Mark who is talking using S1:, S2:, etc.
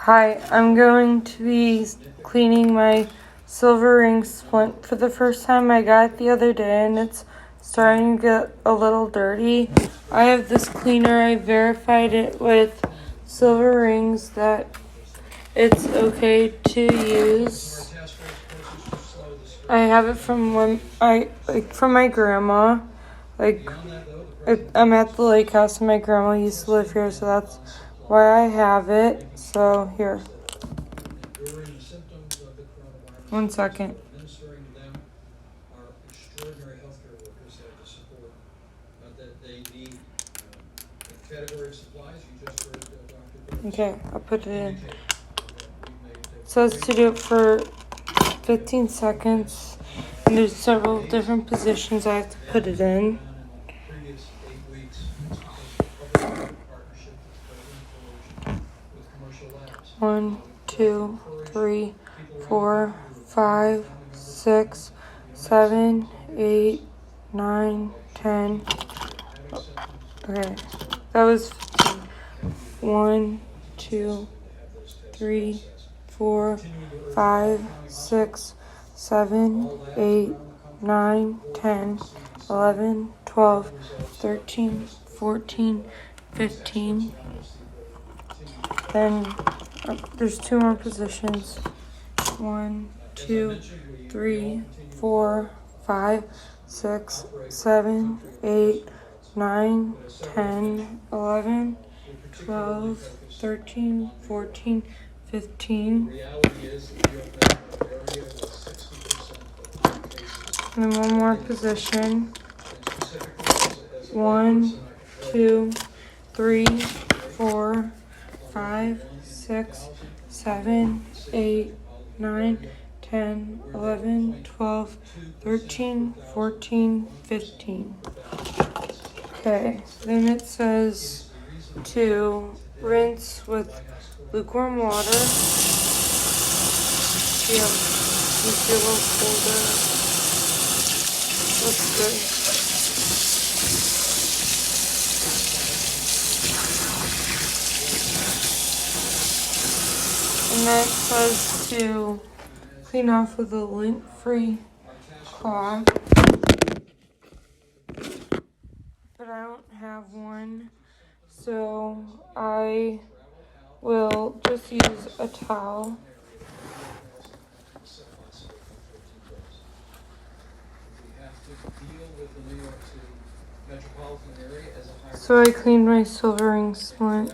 S1: Hi, I'm going to be cleaning my silver ring splint for the first time. I got it the other day and it's starting to get a little dirty. I have this cleaner. I verified it with silver rings that it's okay to use. I have it from from my grandma. I'm at the lake house and my grandma used to live here, so that's why I have it. So here. 1 second. Okay, I'll put it in. It says to do it for 15 seconds, and there's several different positions I have to put it in. One, 2, 3, 4, 5, 6, 7, 8, 9, 10. Okay, that was 1, 2, 3, 4, 5, 6, 7, 8, 9, 10, 11, 12, 13, 14, 15. Then there's 2 more positions. 1, 2, 3, 4, 5, 6, 7, 8, 9, 10, 11, 12, 13, 14, 15. And then 1 more position. 1, 2, 3, 4, 5, 6, 7, 8, 9, 10, 11, 12, 13, 14, 15. Okay, then it says to rinse with lukewarm water. Yeah, you feel a little colder. Looks good. And then it says to clean off with a lint-free cloth. But I don't have one, so I will just use a towel. So I cleaned my silver ring splint.